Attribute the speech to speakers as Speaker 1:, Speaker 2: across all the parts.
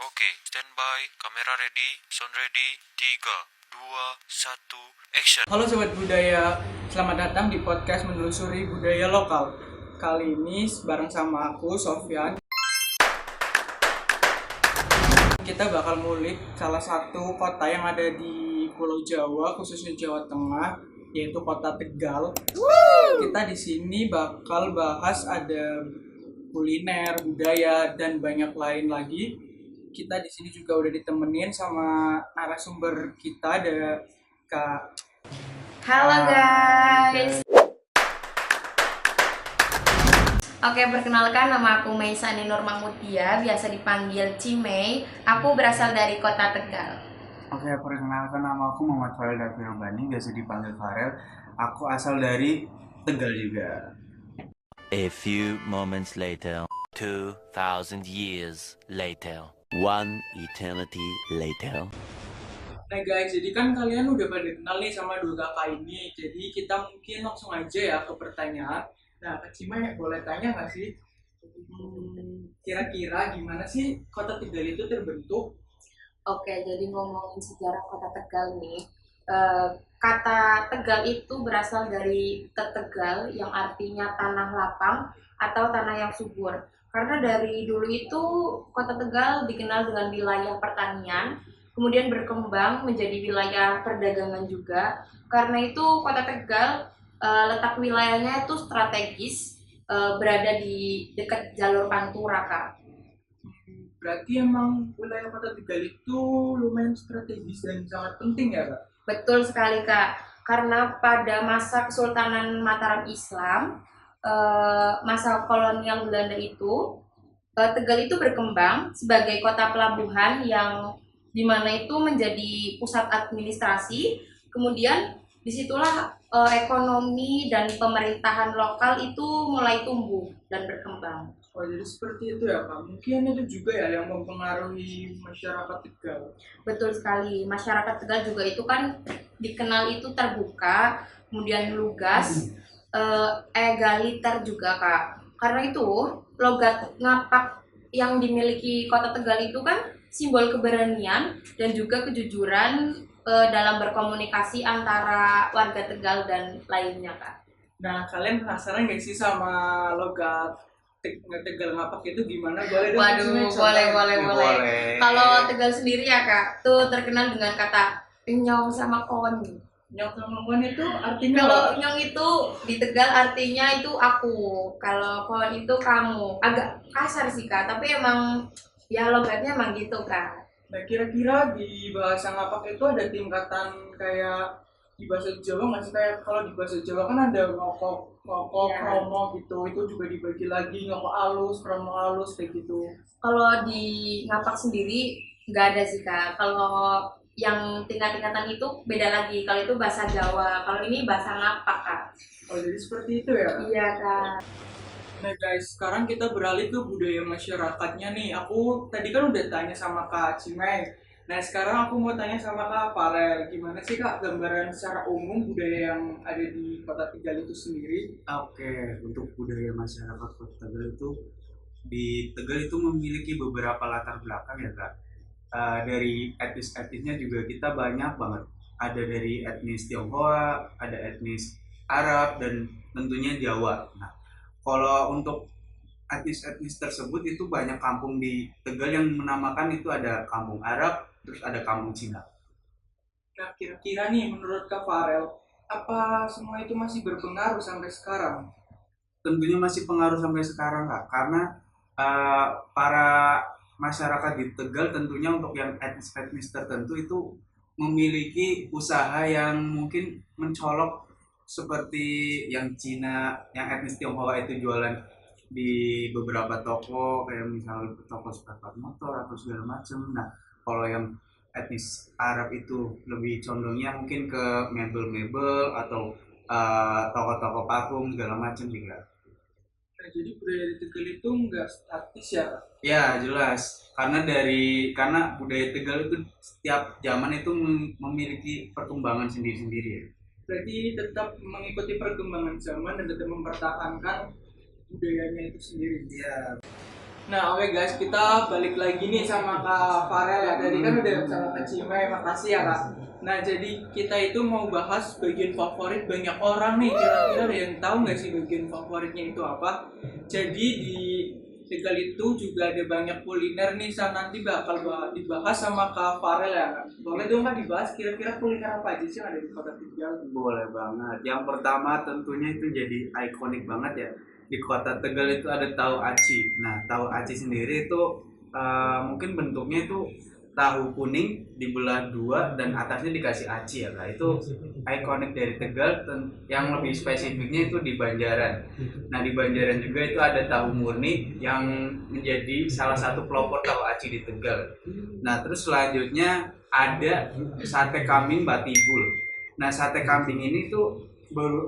Speaker 1: Oke, standby, kamera ready, sound ready, 3, 2, 1, action.
Speaker 2: Halo Sobat Budaya, selamat datang di podcast Menelusuri Budaya Lokal. Kali ini bareng sama aku, Sofyan. Kita bakal ngulik salah satu kota yang ada di Pulau Jawa, khususnya Jawa Tengah, yaitu Kota Tegal. Kita di sini bakal bahas ada kuliner, budaya, dan banyak lain lagi. Kita di sini juga udah ditemenin sama narasumber kita, ada Kak.
Speaker 3: Halo guys. Oke, perkenalkan nama aku Meisani Nur Mahmudia, biasa dipanggil Cimei. Aku berasal dari Kota Tegal.
Speaker 4: Oke, perkenalkan nama aku Muhammad Farel Dafirbani, biasa dipanggil Farel. Aku asal dari Tegal juga.
Speaker 5: A few moments later, 2,000 years later, one eternity later.
Speaker 2: Nah guys, jadi kan kalian udah pada kenal nih sama dua kakak ini. Jadi kita mungkin langsung aja ya ke pertanyaan. Nah, Kak Cima boleh tanya nggak sih? Kira-kira gimana sih Kota Tegal itu terbentuk?
Speaker 3: Oke, jadi ngomongin sejarah Kota Tegal nih. Kata Tegal itu berasal dari Tetegal yang artinya tanah lapang atau tanah yang subur. Karena dari dulu itu Kota Tegal dikenal dengan wilayah pertanian, kemudian berkembang menjadi wilayah perdagangan juga. Karena itu Kota Tegal letak wilayahnya itu strategis, berada di dekat jalur Pantura, Kak.
Speaker 2: Berarti emang wilayah Kota Tegal itu lumayan strategis dan sangat penting ya, Kak?
Speaker 3: Betul sekali, Kak. Karena pada masa Kesultanan Mataram Islam, masa kolonial Belanda itu, Tegal itu berkembang sebagai kota pelabuhan yang dimana itu menjadi pusat administrasi. Kemudian disitulah ekonomi dan pemerintahan lokal itu mulai tumbuh dan berkembang.
Speaker 2: Oh, jadi seperti itu ya, Kak. Mungkin itu juga ya yang mempengaruhi masyarakat Tegal.
Speaker 3: Betul sekali. Masyarakat Tegal juga itu kan dikenal itu terbuka, kemudian lugas, egaliter juga, Kak. Karena itu logat ngapak yang dimiliki Kota Tegal itu kan simbol keberanian dan juga kejujuran dalam berkomunikasi antara warga Tegal dan lainnya, Kak.
Speaker 2: Nah, kalian penasaran nggak sih sama logat Tegal ngapak itu gimana? Boleh dong?
Speaker 3: Waduh, boleh. Kalau Tegal sendiri ya, Kak, tuh terkenal dengan kata nyong sama kon.
Speaker 2: Nyok sama kon itu artinya
Speaker 3: Kalau
Speaker 2: apa?
Speaker 3: nyong itu di Tegal artinya itu aku, kalau kon itu kamu. Agak kasar sih, Kak, tapi emang ya logatnya emang gitu, Kak.
Speaker 2: Nah, kira-kira di bahasa ngapak itu ada tingkatan kayak di bahasa Jawa nggak sih? Kayak kalau di bahasa Jawa kan ada ngokok,
Speaker 3: Iya.
Speaker 2: kromo gitu. Itu juga dibagi lagi ngokok alus, kromo alus kayak gitu.
Speaker 3: Kalau di ngapak sendiri nggak ada sih, Kak. Kalau yang tingkat-tingkatan itu beda lagi. Kalau itu bahasa Jawa, kalau ini bahasa ngapak, Kak.
Speaker 2: Oh, jadi seperti itu ya?
Speaker 3: Iya, Kak.
Speaker 2: Nah guys, sekarang kita beralih ke budaya masyarakatnya nih. Aku tadi kan udah tanya sama Kak Cimeng. Nah sekarang aku mau tanya sama Kak Farel. Gimana sih Kak gambaran secara umum budaya yang ada di Kota Tegal itu sendiri?
Speaker 4: Oke, untuk budaya masyarakat Kota Tegal itu di Tegal itu memiliki beberapa latar belakang ya Kak. Dari etnis-etnisnya juga kita banyak banget. Ada dari etnis Tionghoa, ada etnis Arab, dan tentunya Jawa. Nah, kalau untuk etnis-etnis tersebut itu banyak kampung di Tegal yang menamakan itu ada kampung Arab, terus ada kampung Cina.
Speaker 2: Nah kira-kira nih menurut Kak Farel, apa semua itu masih berpengaruh sampai sekarang?
Speaker 4: Tentunya masih pengaruh sampai sekarang Kak, karena para masyarakat di Tegal tentunya untuk yang etnis-etnis tertentu itu memiliki usaha yang mungkin mencolok seperti yang Cina, yang etnis Tionghoa itu jualan di beberapa toko kayak misalnya toko spare motor atau segala macam. Nah, kalau yang etnis Arab itu lebih condongnya mungkin ke mebel-mebel atau toko-toko parfum segala macam juga.
Speaker 2: Nah jadi budaya di Tegal itu nggak statis ya Kak?
Speaker 4: Ya jelas, karena budaya Tegal itu setiap zaman itu memiliki perkembangan sendiri-sendiri ya.
Speaker 2: Berarti ini tetap mengikuti perkembangan zaman dan tetap mempertahankan budayanya itu sendiri.
Speaker 4: Iya.
Speaker 2: Nah, oke guys, kita balik lagi nih sama Kak Farel ya. Tadi kan udah sama Kak Cime, makasih ya Kak. Nah, jadi kita itu mau bahas bagian favorit banyak orang nih. Kira-kira ada yang tahu nggak sih bagian favoritnya itu apa? Jadi di Tegal itu juga ada banyak kuliner nih, nanti bakal dibahas sama Kak Farel ya. Boleh dong Kak dibahas kira-kira kuliner apa aja sih yang ada di Kota Tegal?
Speaker 4: Boleh banget. Yang pertama tentunya itu jadi ikonik banget ya. Di Kota Tegal itu ada tahu aci. Nah, tahu aci sendiri itu mungkin bentuknya itu tahu kuning dibelah dua dan atasnya dikasih aci ya Kak. Itu ikonik dari Tegal. Yang lebih spesifiknya itu di Banjaran. Nah, di Banjaran juga itu ada tahu murni yang menjadi salah satu pelopor tahu aci di Tegal. Nah, terus selanjutnya ada sate kambing Batibul. Nah, sate kambing ini tuh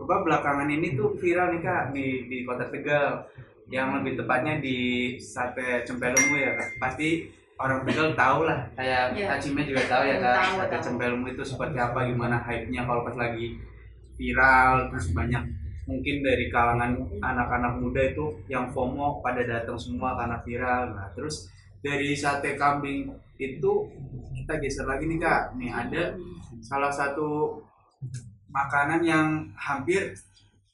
Speaker 4: belakangan ini tuh viral nih Kak di Kota Tegal. Yang lebih tepatnya di sate Cempelemu ya Kak. Pasti orang Tegal tahu lah, kayak
Speaker 3: Iya.
Speaker 4: Kak Cime juga tahu ya Kak,
Speaker 3: Tahu,
Speaker 4: sate
Speaker 3: tahu.
Speaker 4: Cempelemu itu seperti apa, gimana hype-nya kalau pas lagi viral, terus banyak mungkin dari kalangan anak-anak muda itu yang FOMO pada datang semua karena viral. Nah, terus dari sate kambing itu kita geser lagi nih Kak. Nih ada salah satu makanan yang hampir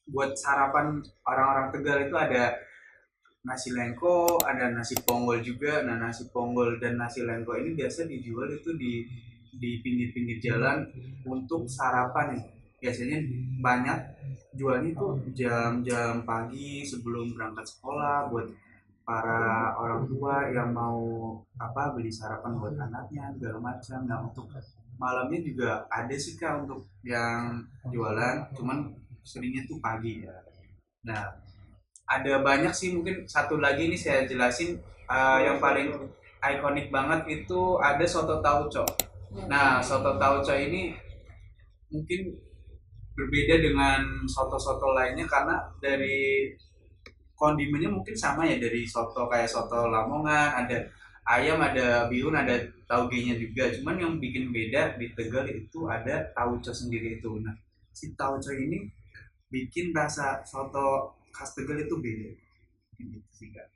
Speaker 4: buat sarapan orang-orang Tegal itu ada nasi lengko, ada nasi ponggol juga. Nah, nasi ponggol dan nasi lengko ini biasa dijual itu di pinggir-pinggir jalan untuk sarapan ya. Biasanya banyak jualnya itu jam-jam pagi sebelum berangkat sekolah buat para orang tua yang mau beli sarapan buat anaknya segala macam. Nah, untuk malamnya juga ada sih Kak untuk yang jualan, cuman seringnya tuh pagi ya. Nah, ada banyak sih, mungkin satu lagi nih saya jelasin yang paling ikonik banget itu ada soto tauco. Nah, soto tauco ini mungkin berbeda dengan soto-soto lainnya karena dari kondimennya mungkin sama ya, dari soto kayak soto Lamongan, ada ayam, ada bihun, ada tauge-nya juga. Cuman yang bikin beda di Tegal itu ada tauco sendiri itu. Nah, si tauco ini bikin rasa soto khas Tegal itu beda. Gitu sih Kak.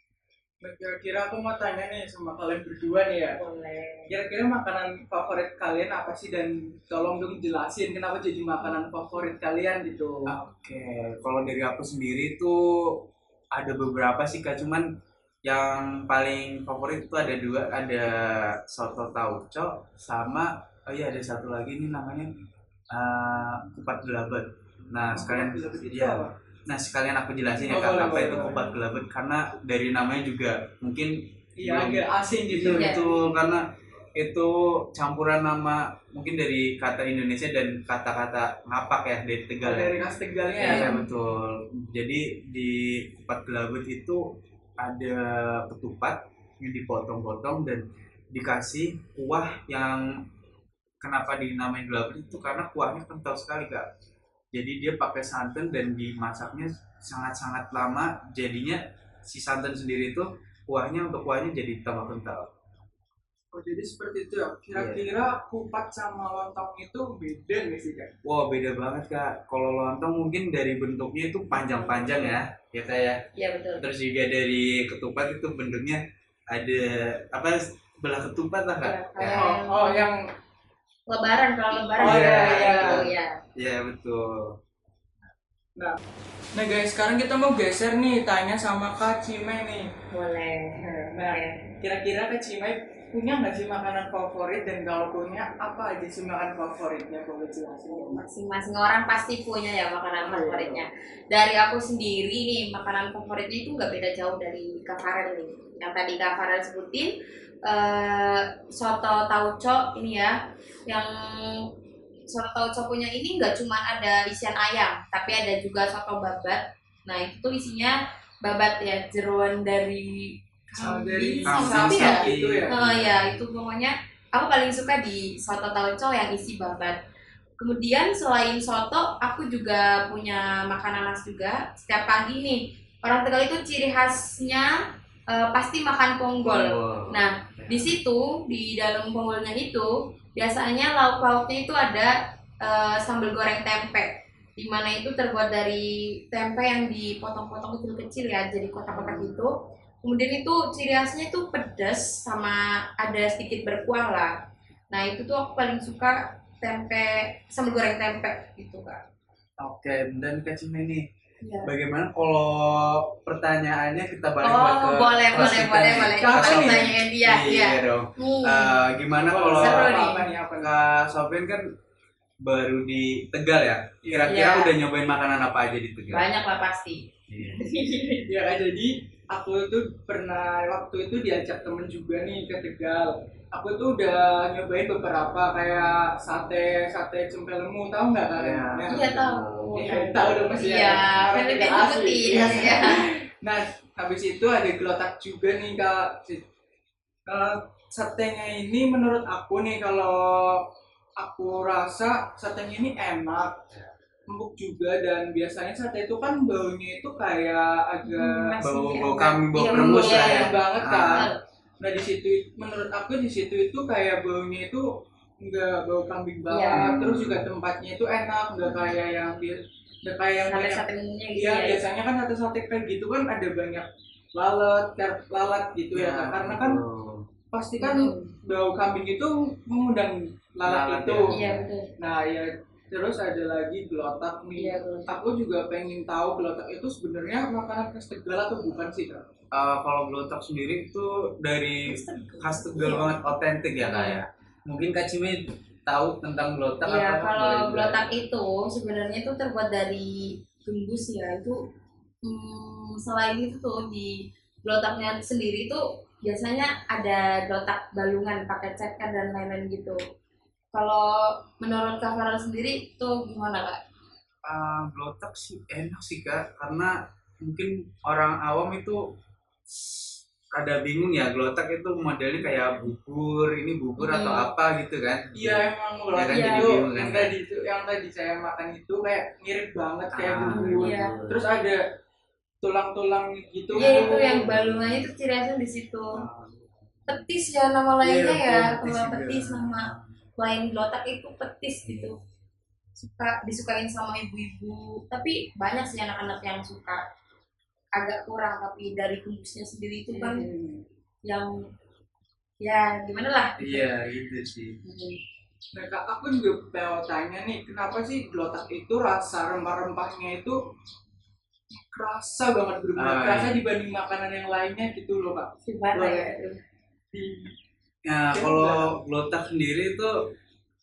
Speaker 2: Nah, kira-kira aku mau tanya nih sama kalian berdua nih ya.
Speaker 3: Boleh.
Speaker 2: Kira-kira makanan favorit kalian apa sih, dan tolong dong jelasin kenapa jadi makanan favorit kalian gitu.
Speaker 4: Oke, kalau dari aku sendiri tuh ada beberapa sih Kak, cuman yang paling favorit itu ada dua, ada soto tauco sama ada satu lagi nih namanya kupat gelabet. Nah, sekalian
Speaker 2: Kupat gelabet itu
Speaker 4: ya.
Speaker 2: apa?
Speaker 4: Nah, sekalian aku jelasin ya
Speaker 2: Oh,
Speaker 4: Kak,
Speaker 2: boleh,
Speaker 4: apa
Speaker 2: boleh,
Speaker 4: itu
Speaker 2: boleh.
Speaker 4: kupat gelabet, karena dari namanya juga mungkin
Speaker 2: Iya,
Speaker 4: belum
Speaker 2: agak asing gitu.
Speaker 3: Iya.
Speaker 4: itu, karena itu campuran nama mungkin dari kata Indonesia dan kata-kata ngapak ya dari Tegal ya.
Speaker 2: Dari khas Tegalnya
Speaker 4: Iya
Speaker 2: ya.
Speaker 4: betul. Jadi di kupat gelabet itu ada ketupat yang dipotong-potong dan dikasih kuah yang kenapa dinamain gelabet itu karena kuahnya kental sekali Kak. Jadi dia pakai santan dan dimasaknya sangat-sangat lama, jadinya si santan sendiri itu kuahnya jadi tambah kental.
Speaker 2: Oh, jadi seperti itu ya. Kira-kira kupat sama lontong itu beda nggak sih Kak?
Speaker 4: Wah beda banget Kak. Kalau lontong mungkin dari bentuknya itu panjang-panjang ya Kak ya.
Speaker 3: Iya betul.
Speaker 4: Terus juga dari ketupat itu bentuknya ada belah ketupat lah Kak.
Speaker 3: Iya,
Speaker 4: Ya.
Speaker 3: kayak-
Speaker 2: Oh, yang
Speaker 3: Lebaran, kalau lebaran
Speaker 2: Oh,
Speaker 3: ya,
Speaker 2: iya.
Speaker 3: gitu, ya.
Speaker 4: Iya betul.
Speaker 2: Nah guys, sekarang kita mau geser nih, tanya sama Kak Cime nih.
Speaker 3: Boleh.
Speaker 2: Nah,
Speaker 3: Boleh.
Speaker 2: kira-kira Kak Cime punya nggak sih makanan favorit, dan kalau punya apa aja sih makanan favoritnya, boleh jelasin?
Speaker 3: Masing-masing orang pasti punya ya makanan favoritnya. Dari aku sendiri nih, makanan favoritnya itu nggak beda jauh dari Kak Farel nih. Yang tadi Kak Farel sebutin, soto tauco ini ya, yang soto tauco punya ini nggak cuma ada isian ayam, tapi ada juga soto babat. Nah itu tuh isinya babat ya, jeroan dari
Speaker 2: Dari
Speaker 3: sapi
Speaker 4: sapi
Speaker 3: ya.
Speaker 2: gitu ya.
Speaker 3: Oh ya, itu pokoknya aku paling suka di soto tauco yang isi babat. Kemudian selain soto, aku juga punya makanan khas juga. Setiap pagi nih, orang Tegal itu ciri khasnya pasti makan ponggol. Nah, di situ di dalam ponggolnya itu biasanya lauk-lauknya itu ada sambal goreng tempe, dimana itu terbuat dari tempe yang dipotong-potong kecil-kecil ya, jadi kotak-kotak gitu. Kemudian itu ciri khasnya itu pedas sama ada sedikit berkuah lah. Nah itu tuh aku paling suka tempe, sambal goreng tempe gitu Kak.
Speaker 4: Oke, dan Kak Cime nih,
Speaker 3: Iya.
Speaker 4: bagaimana kalau pertanyaannya kita balik
Speaker 3: Oh
Speaker 4: ke
Speaker 3: boleh
Speaker 4: kelas
Speaker 3: boleh
Speaker 4: kita
Speaker 3: boleh
Speaker 4: nih?
Speaker 3: boleh.
Speaker 2: Cocok
Speaker 3: Kita
Speaker 2: nih.
Speaker 3: tanyain dia.
Speaker 4: Iya
Speaker 3: Iya.
Speaker 4: dong.
Speaker 3: Nih.
Speaker 4: Gimana
Speaker 2: Seru
Speaker 4: kalau
Speaker 3: nih.
Speaker 2: apa nih apa nih?
Speaker 4: Kak Sofyan kan baru di Tegal ya? Kira-kira
Speaker 3: Iya.
Speaker 4: udah nyobain makanan apa aja di Tegal?
Speaker 3: Banyak lah pasti.
Speaker 4: Iya.
Speaker 2: Ya Kak, jadi aku tuh pernah waktu itu diajak temen juga nih ke Tegal. Aku tuh udah nyobain beberapa kayak sate cempelemu, tahu nggak kalian?
Speaker 4: Iya.
Speaker 3: Iya tahu.
Speaker 2: Iya, tahu dong pasti
Speaker 3: Iya.
Speaker 2: ya. Orang
Speaker 3: Pemimpin
Speaker 2: Tegal asli.
Speaker 3: putih.
Speaker 2: Iya.
Speaker 3: Iya.
Speaker 2: Nah, habis itu ada gelotak juga nih Kak. Satenya ini menurut aku nih, kalau aku rasa satenya ini enak, empuk juga, dan biasanya sate itu kan baunya itu kayak agak
Speaker 3: Masih
Speaker 4: Bau
Speaker 3: enak.
Speaker 4: kambing, bau
Speaker 3: Iya,
Speaker 4: peremus
Speaker 3: iya,
Speaker 4: lah ya.
Speaker 2: enak banget kan.
Speaker 3: Betul.
Speaker 2: Nah di situ menurut aku di situ itu kayak baunya itu nggak bau kambing banget,
Speaker 3: Iya.
Speaker 2: terus juga tempatnya itu enak, nggak kayak yang nggak kayak yang banyak.
Speaker 3: Sate-sate umumnya gitu
Speaker 2: Iya,
Speaker 3: ya.
Speaker 2: biasanya kan sate kayak gitu kan ada banyak lalat gitu ya, Kak. Karena kan pasti kan bau kambing itu mengundang lalat
Speaker 4: Lalat,
Speaker 2: itu.
Speaker 3: Iya betul.
Speaker 2: Nah ya, terus ada lagi gelotak nih.
Speaker 3: Iya betul.
Speaker 2: Aku juga pengen tahu gelotak itu sebenarnya makanan khas Tegal atau bukan sih Kak?
Speaker 4: Kalau gelotak sendiri itu dari khas Tegal
Speaker 3: Iya.
Speaker 4: banget, otentik ya Kak ya. Mungkin Kak Cime tahu tentang gelotak
Speaker 3: Iya,
Speaker 4: apa?
Speaker 3: kalau
Speaker 4: Boleh
Speaker 3: gelotak itu sebenarnya itu terbuat dari gembus ya. Itu selain itu tuh di gelotaknya sendiri tuh biasanya ada gelotak balungan pakai ceker dan lain-lain gitu. Kalau menurut Kak Farel sendiri tuh gimana Kak?
Speaker 4: Gelotak sih enak sih Kak, karena mungkin orang awam itu ada bingung ya, gelotak itu modelnya kayak bubur, ini bubur atau apa gitu kan.
Speaker 2: Iya, emang gelotak
Speaker 4: kan,
Speaker 3: jadi
Speaker 2: itu
Speaker 4: bingung kan,
Speaker 2: yang tadi saya makan itu kayak mirip banget kayak
Speaker 4: Ah,
Speaker 2: bubur.
Speaker 3: iya.
Speaker 2: Terus ada tulang-tulang gitu.
Speaker 3: Iya itu yang balungannya itu ciri khasnya di situ. Petis ya nama lainnya
Speaker 4: Iya,
Speaker 3: ya.
Speaker 4: petis
Speaker 3: Kalau
Speaker 4: juga.
Speaker 3: petis nama lain gelotak itu petis gitu. Suka disukain sama ibu-ibu. Tapi banyak sih anak-anak yang suka. Agak kurang tapi dari gembusnya sendiri itu kan yang ya gimana lah.
Speaker 4: Iya gitu sih.
Speaker 2: Nah, Kak, aku juga mau tanya nih, kenapa sih gelotak itu rasa rempah-rempahnya itu kerasa banget, bener-bener
Speaker 4: Ah,
Speaker 2: kerasa
Speaker 4: iya.
Speaker 2: dibanding makanan yang lainnya gitu loh Kak.
Speaker 3: Gimana ya?
Speaker 2: Di
Speaker 4: Ya kalau gelotak sendiri itu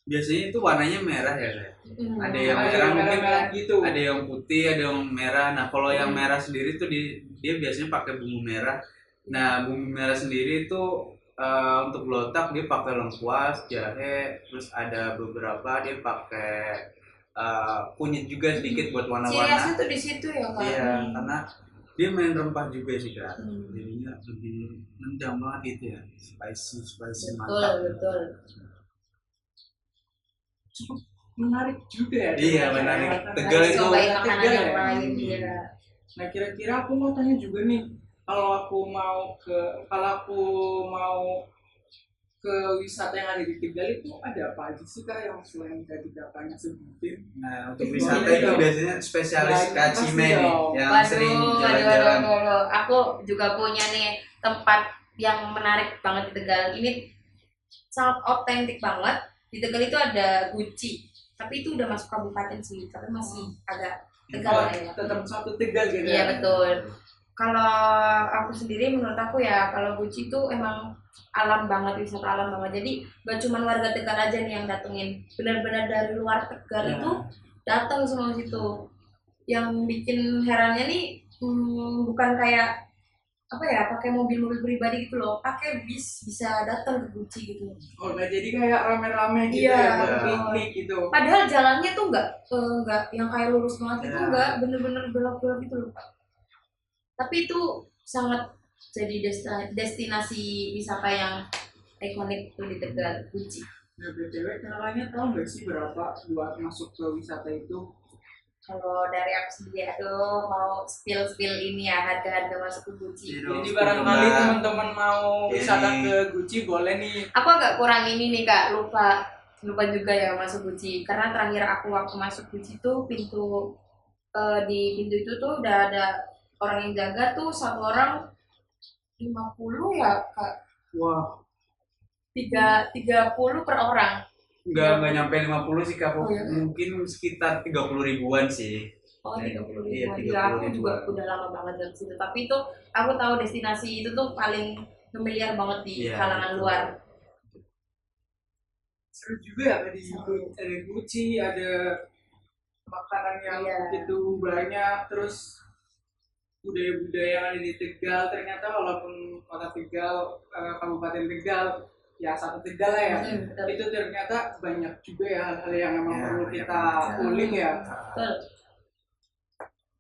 Speaker 4: biasanya itu warnanya merah ya Kak. Ada yang merah mungkin,
Speaker 2: merah gitu.
Speaker 4: ada yang putih, ada yang merah. Nah kalau yang merah sendiri tuh dia biasanya pakai bumbu merah. Nah bumbu merah sendiri itu untuk gelotak dia pakai lengkuas, jahe, terus ada beberapa dia pakai kunyit juga sedikit buat
Speaker 3: Ciri
Speaker 4: warna-warna.
Speaker 3: khasnya tuh di situ ya Kak.
Speaker 4: Iya, karena dia main rempah juga sih Kak.
Speaker 3: Hmm.
Speaker 4: Jadinya lebih nendang banget gitu ya, spicy
Speaker 3: Betul
Speaker 4: mantap.
Speaker 3: betul.
Speaker 2: Cukup menarik juga ya.
Speaker 4: Iya, menarik. Tegal
Speaker 3: Harus
Speaker 4: itu
Speaker 3: cobain makanan
Speaker 2: Tegal
Speaker 3: yang
Speaker 2: ya?
Speaker 3: lain ya.
Speaker 2: Nah, kira-kira aku mau tanya juga nih, kalau aku mau ke wisata yang ada di Tegal itu ada apa aja sih Kak yang selain tadi kakaknya sebutin?
Speaker 4: Nah, untuk wisata itu biasanya spesialis
Speaker 2: Banyak
Speaker 4: Kak
Speaker 2: pasti
Speaker 4: Cime nih
Speaker 2: dong.
Speaker 4: yang
Speaker 3: Waduh,
Speaker 4: sering
Speaker 3: waduh,
Speaker 4: jalan-jalan.
Speaker 3: waduh. Aku juga punya nih tempat yang menarik banget di Tegal. Ini sangat otentik banget. Di Tegal itu ada Guci, tapi itu udah masuk kabupaten sih, tapi masih agak Tegal
Speaker 2: Oh,
Speaker 3: lah ya.
Speaker 2: tetap satu Tegal gitu
Speaker 3: Iya
Speaker 2: ya?
Speaker 3: betul. Kalau aku sendiri menurut aku ya, kalau Guci itu emang alam banget, wisata alam banget. Jadi gak cuma warga Tegal aja nih yang datengin, benar-benar dari luar Tegal
Speaker 2: Ya.
Speaker 3: itu datang semua situ. Yang bikin herannya nih bukan kayak apa ya, pakai mobil-mobil pribadi gitu loh, pakai bis bisa datang ke Guci gitu.
Speaker 2: Oh, nggak jadi kayak rame-rame gitu
Speaker 3: Iya,
Speaker 2: ya, buat
Speaker 3: betul.
Speaker 2: piknik gitu.
Speaker 3: Padahal jalannya tuh nggak yang kayak lurus banget itu,
Speaker 4: Ya.
Speaker 3: nggak bener-bener belok-belok gitu loh Pak. Tapi itu sangat jadi destinasi wisata yang ikonik tuh di Tegal, Guci.
Speaker 2: Nah, BTW, kakaknya tahu nggak sih berapa buat masuk ke wisata itu?
Speaker 3: Kalau dari aku sendiri, aduh mau spill ini ya, harga-harga masuk ke Guci.
Speaker 4: Iya.
Speaker 2: Jadi barangkali
Speaker 4: Bang.
Speaker 2: teman-teman mau wisata
Speaker 4: Ini.
Speaker 2: ke Guci boleh nih.
Speaker 3: Aku agak kurang ini nih Kak, lupa juga ya masuk Guci. Karena terakhir aku waktu masuk Guci tuh di pintu itu tuh udah ada orang yang jaga tuh, satu orang 50 ya Kak.
Speaker 2: Wah,
Speaker 3: 30 per orang.
Speaker 4: Nggak nyampe 50 sih Kak,
Speaker 3: Oh, iya?
Speaker 4: mungkin sekitar 30 ribuan sih.
Speaker 3: Oh, 30
Speaker 4: Iya,
Speaker 3: ribuan.
Speaker 4: 30
Speaker 3: Ya, aku juga
Speaker 4: ribuan.
Speaker 3: udah lama banget dari situ. Tapi itu aku tahu destinasi itu tuh paling familiar banget di
Speaker 4: Iya,
Speaker 3: kalangan
Speaker 4: betul.
Speaker 3: luar.
Speaker 2: seru juga ya tadi. Ada Gucci, ada makanan yang
Speaker 3: Iya.
Speaker 2: begitu banyak, terus budaya-budaya yang ada di Tegal. Ternyata walaupun kota Tegal, Kabupaten Tegal, ya satu Tegal lah ya,
Speaker 3: Betul.
Speaker 2: itu ternyata banyak juga ya hal-hal yang memang
Speaker 4: Ya,
Speaker 2: perlu
Speaker 4: banyak
Speaker 2: kita
Speaker 4: banget.
Speaker 2: ulik ya.
Speaker 3: Betul.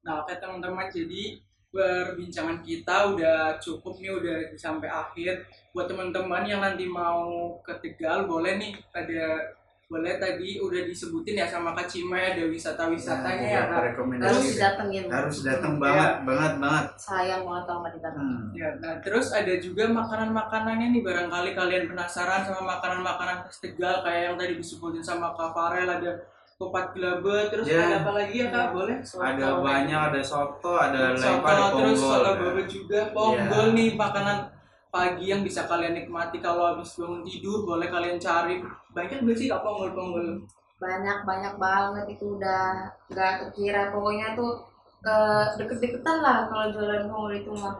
Speaker 2: Nah, oke teman-teman, jadi perbincangan kita udah cukup nih, udah sampai akhir. Buat teman-teman yang nanti mau ke Tegal, boleh nih boleh tadi udah disebutin ya sama Kak Cimay, ada wisata-wisatanya ya Kak.
Speaker 3: Harus
Speaker 4: Rekomendasi.
Speaker 3: didatengin.
Speaker 4: Harus datang
Speaker 2: Iya.
Speaker 4: banget.
Speaker 3: Sayang banget kalau nggak didatengin.
Speaker 2: Ya, nah terus ada juga makanan-makanannya nih, barangkali kalian penasaran sama makanan-makanan khas Tegal kayak yang tadi disebutin sama Kak Farel, ada kupat gelabet, terus
Speaker 4: Ya.
Speaker 2: ada apa lagi ya Kak? Boleh?
Speaker 4: Ada banyak, ada soto, ada
Speaker 2: Soto,
Speaker 4: lempa, ada
Speaker 2: terus
Speaker 4: ponggol.
Speaker 2: solo
Speaker 4: kan.
Speaker 2: bobo juga, ponggol nih makanan pagi yang bisa kalian nikmati kalau habis bangun tidur, boleh kalian cari. Banyak nggak sih Kak ponggol-ponggol?
Speaker 3: Banyak banget itu udah nggak terkira. Pokoknya tuh deket-deketan lah kalau jualan ponggol itu mah.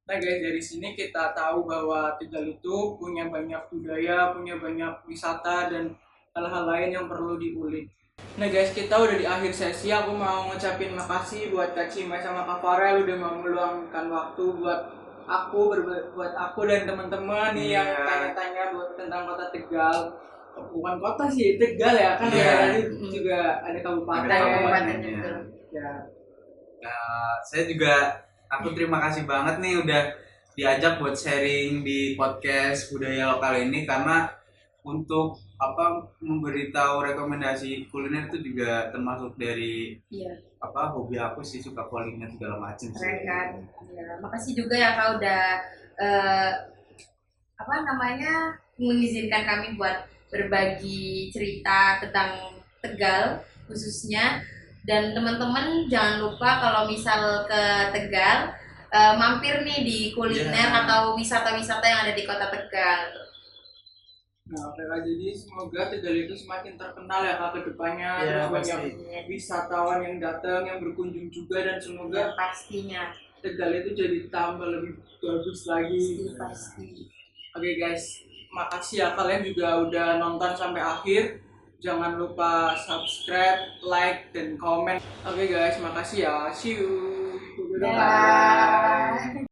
Speaker 2: Nah guys, dari sini kita tahu bahwa Tegal itu punya banyak budaya, punya banyak wisata dan hal-hal lain yang perlu diulik. Nah guys, kita udah di akhir sesi. Aku mau ngucapin makasih buat Kak Cimay sama Kak Farel udah mau meluangkan waktu buat aku dan teman-teman nih yang
Speaker 4: Iya.
Speaker 2: tanya-tanya buat tentang kota Tegal. Bukan kota sih, Tegal ya kan.
Speaker 4: Iya.
Speaker 2: Tadi juga ada kabupaten.
Speaker 4: Ada
Speaker 3: Kabupaten
Speaker 4: Iya.
Speaker 3: betul.
Speaker 2: Ya.
Speaker 4: Saya juga, aku terima kasih banget nih udah diajak buat sharing di podcast budaya lokal ini, karena untuk memberitahu rekomendasi kuliner itu juga termasuk dari
Speaker 3: Iya.
Speaker 4: hobi aku sih, suka kuliner segala macam sih.
Speaker 3: Keren kan? Ya, makasih juga ya Kak udah mengizinkan kami buat berbagi cerita tentang Tegal khususnya. Dan teman-teman jangan lupa kalau misal ke Tegal mampir nih di kuliner
Speaker 4: Ya.
Speaker 3: atau wisata-wisata yang ada di kota Tegal.
Speaker 2: Nah, oke Kak, jadi semoga Tegal itu semakin terkenal ya Kak ke depannya,
Speaker 4: Ya,
Speaker 2: terus banyak
Speaker 4: pasti.
Speaker 2: wisatawan yang datang, yang berkunjung juga, dan
Speaker 3: Ya,
Speaker 2: semoga
Speaker 3: pastinya
Speaker 2: Tegal itu jadi tambah lebih bagus lagi.
Speaker 3: pasti.
Speaker 2: Oke guys, makasih ya kalian juga udah nonton sampai akhir. Jangan lupa subscribe, like, dan komen. Oke guys, makasih ya. See you.
Speaker 3: Bye.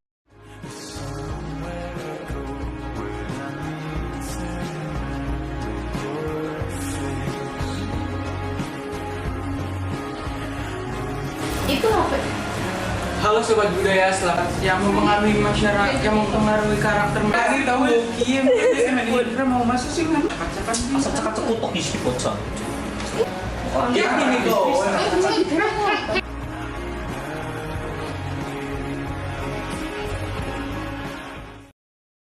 Speaker 3: Itu apa?
Speaker 2: Halo sobat budaya, selamat yang mempengaruhi masyarakat, yang mempengaruhi karakter mereka. Ini tahu Kim, ini mau masuk sih kan?
Speaker 6: Asa cakap cekutok isi bocah.
Speaker 2: Gini kok.